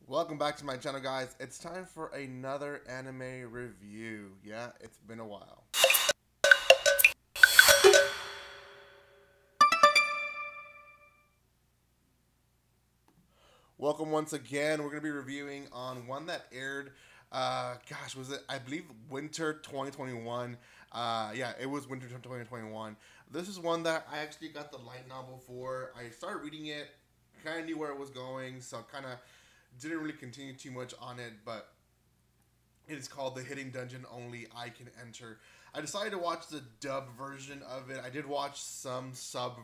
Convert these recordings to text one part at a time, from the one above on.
Welcome back to my channel, guys. It's time for another anime review. Yeah, it's been a while. Welcome once again. We're going to be reviewing on one that aired, was it, I believe, winter 2021. Yeah, it was winter 2021. This is one that I actually got the light novel for. I started reading it, kind of knew where it was going, so kind of didn't really continue too much on it, but it is called The Hidden Dungeon Only I Can Enter. I decided to watch the dub version of it. I did watch some sub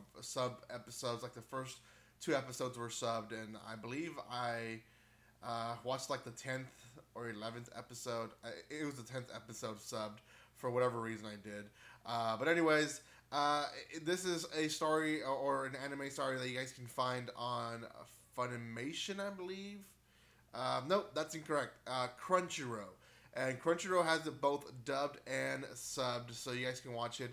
episodes, like the first two episodes were subbed, and I believe I watched like the 10th or 11th episode. It was the 10th episode subbed for whatever reason I did. But anyways, this is a story or an anime story that you guys can find on Funimation, I believe. Nope, that's incorrect. Crunchyroll. And Crunchyroll has it both dubbed and subbed, so you guys can watch it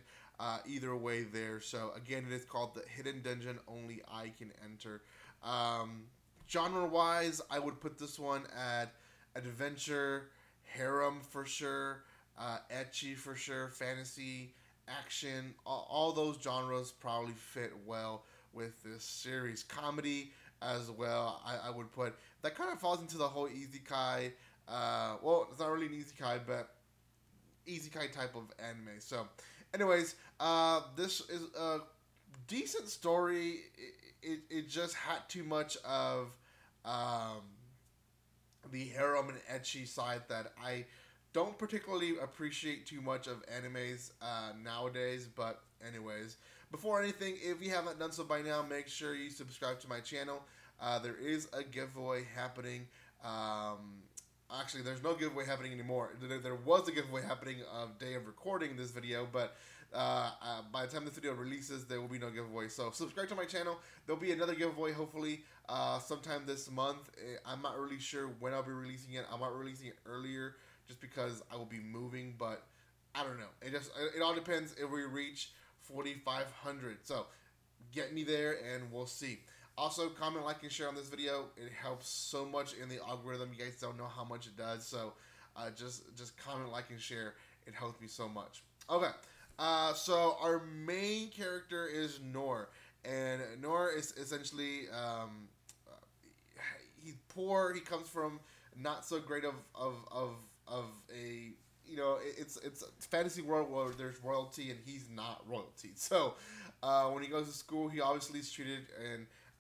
either way there. So again, it is called The Hidden Dungeon Only I Can Enter. Genre-wise, I would put this one at adventure, harem for sure, ecchi for sure, fantasy, action. All those genres probably fit well with this series. Comedy as well, I would put. That kind of falls into the whole isekai. Well, it's not really an isekai, but isekai type of anime. So, anyways, this is a decent story. It just had too much of um, the harem and ecchi side that I don't particularly appreciate too much of animes nowadays. But anyways, before anything, if you haven't done so by now, make sure you subscribe to my channel. There is a giveaway happening. Actually, there's no giveaway happening anymore. There was a giveaway happening of day of recording this video, but by the time this video releases, there will be no giveaway. So subscribe to my channel. There'll be another giveaway, hopefully, sometime this month. I'm not really sure when I'll be releasing it. I might be releasing it earlier just because I will be moving, but I don't know. It all depends if we reach 4,500. So get me there, and we'll see. Also, comment, like, and share on this video. It helps so much in the algorithm. You guys don't know how much it does. So just comment, like, and share. It helps me so much. Okay. So our main character is Nor. And Nor is essentially, he's poor. He comes from not so great of a, it's a fantasy world where there's royalty and he's not royalty. So when he goes to school, he obviously is treated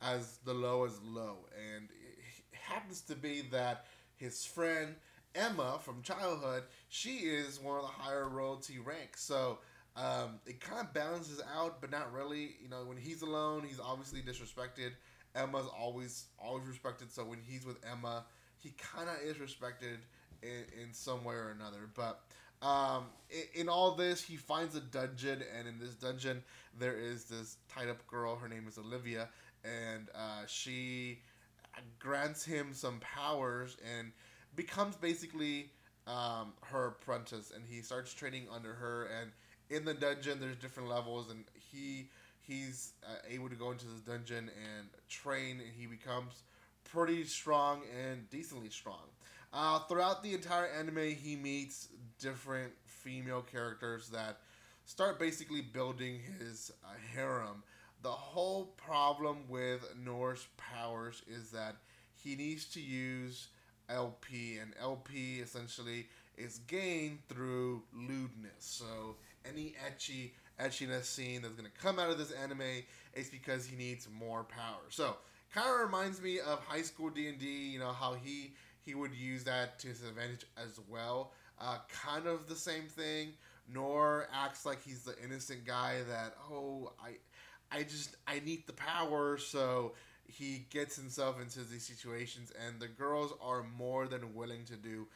as the low as low. And it happens to be that his friend Emma from childhood, she is one of the higher royalty ranks. So it kind of balances out, but not really. When he's alone, he's obviously disrespected. Emma's always respected. So when he's with Emma, he kind of is respected in some way or another. But in all this, he finds a dungeon, and in this dungeon, there is this tied up girl. Her name is Olivia, and she grants him some powers and becomes basically her apprentice, and he starts training under her. And in the dungeon, there's different levels, and he's able to go into this dungeon and train, and he becomes pretty strong and decently strong. Throughout the entire anime, he meets different female characters that start basically building his harem. The whole problem with Nor's powers is that he needs to use LP, and LP essentially is gained through lewdness. So any etchiness scene that's going to come out of this anime is because he needs more power. So kind of reminds me of high school D&D, how he would use that to his advantage as well. Kind of the same thing. Nor acts like he's the innocent guy that, I need the power, so he gets himself into these situations, and the girls are more than willing to do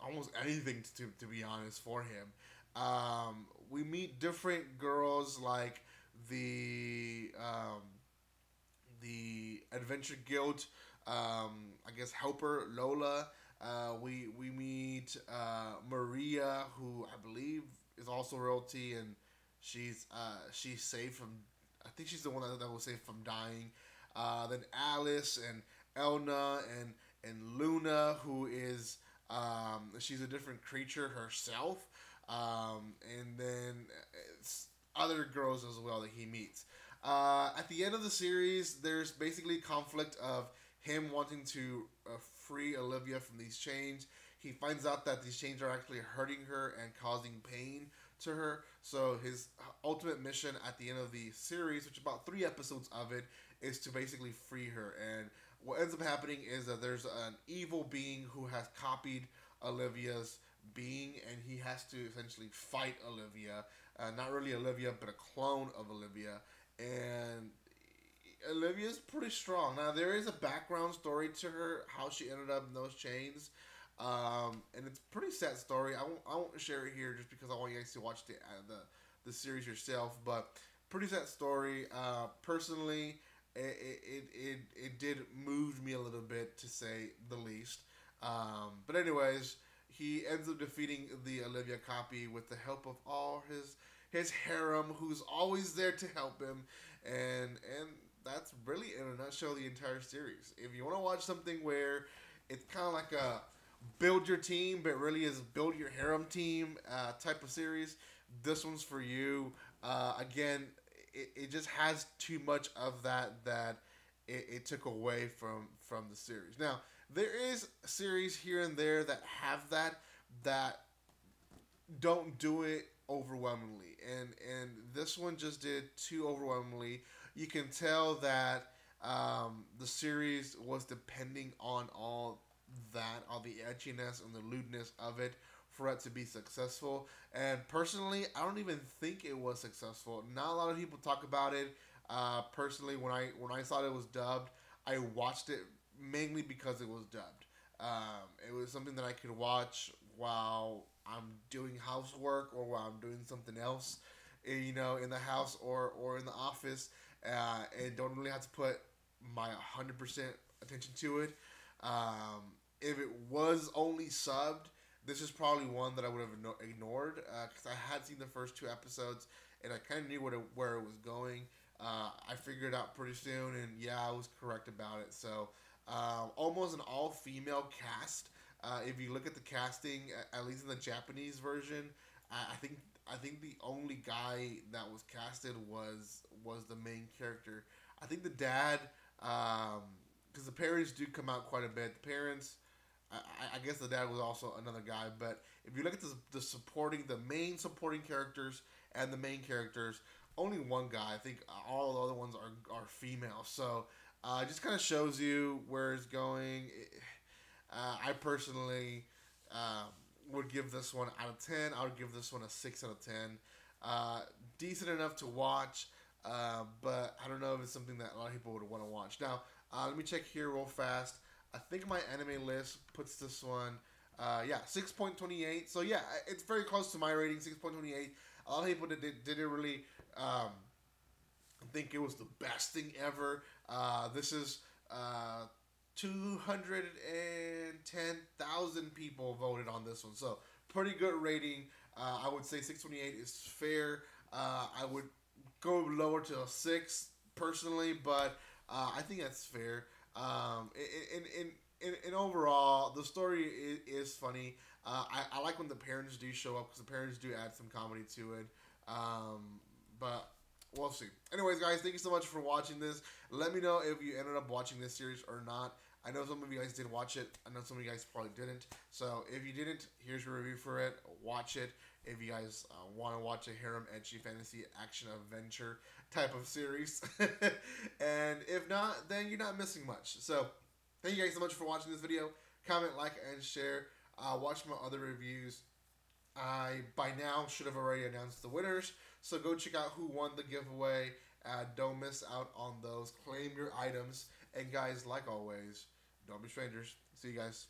almost anything, to be honest, for him. We meet different girls like the Adventure Guild, I guess, helper Lola. We meet Maria, who I believe is also royalty, and she's saved from. I think she's the one that was saved from dying. Then Alice, and Elna and Luna, who is she's a different creature herself, and then other girls as well that he meets. At the end of the series, there's basically conflict of him wanting to free Olivia from these chains. He finds out that these chains are actually hurting her and causing pain to her. So his ultimate mission at the end of the series, which is about 3 episodes of it, is to basically free her. And what ends up happening is that there's an evil being who has copied Olivia's being, and he has to essentially fight Olivia. Not really Olivia, but a clone of Olivia. And Olivia's pretty strong. Now, there is a background story to her, how she ended up in those chains. And it's a pretty sad story. I won't share it here just because I want you guys to watch the series yourself. But pretty sad story. Personally, it did move me a little bit, to say the least. But anyways, he ends up defeating the Olivia copy with the help of all his harem, who's always there to help him, and that's really in a nutshell the entire series. If you want to watch something where it's kind of like a build your team, but really is build your harem team type of series, this one's for you. Again, it just has too much of that it took away from the series. Now, there is series here and there that have that don't do it overwhelmingly, and this one just did too overwhelmingly. You can tell that the series was depending on all the edginess and the lewdness of it for it to be successful. And personally, I don't even think it was successful. Not a lot of people talk about it. Personally, when I saw it was dubbed, I watched it mainly because it was dubbed. It was something that I could watch while I'm doing housework or while I'm doing something else, in the house or in the office, and don't really have to put my 100% attention to it. If it was only subbed, this is probably one that I would have ignored, because I had seen the first 2 episodes and I kind of knew where it was going. I figured it out pretty soon, and yeah, I was correct about it. So almost an all-female cast. If you look at the casting, at least in the Japanese version, I think the only guy that was casted was the main character. I think the dad, because the parents do come out quite a bit. The parents, I guess the dad was also another guy. But if you look at the main supporting characters and the main characters, only one guy. I think all the other ones are female. So it just kind of shows you where it's going. I personally would give this one out of 10. I would give this one a 6 out of 10. Decent enough to watch, but I don't know if it's something that a lot of people would want to watch. Now, let me check here real fast. I think my anime list puts this one, 6.28. So yeah, it's very close to my rating, 6.28. A lot of people didn't really think it was the best thing ever. This is 210,000 people voted on this one, so pretty good rating. I would say 628 is fair. I would go lower to a 6 personally, but I think that's fair. In overall, the story is funny. I like when the parents do show up, because the parents do add some comedy to it. But we'll see. Anyways, guys, thank you so much for watching this. Let me know if you ended up watching this series or not. I know some of you guys did watch it. I know some of you guys probably didn't. So if you didn't, here's your review for it. Watch it. If you guys want to watch a harem, ecchi, fantasy, action, adventure type of series. And if not, then you're not missing much. So thank you guys so much for watching this video. Comment, like, and share. Watch my other reviews. I, by now, should have already announced the winners. So go check out who won the giveaway. Don't miss out on those. Claim your items. And guys, like always, don't be strangers. See you guys.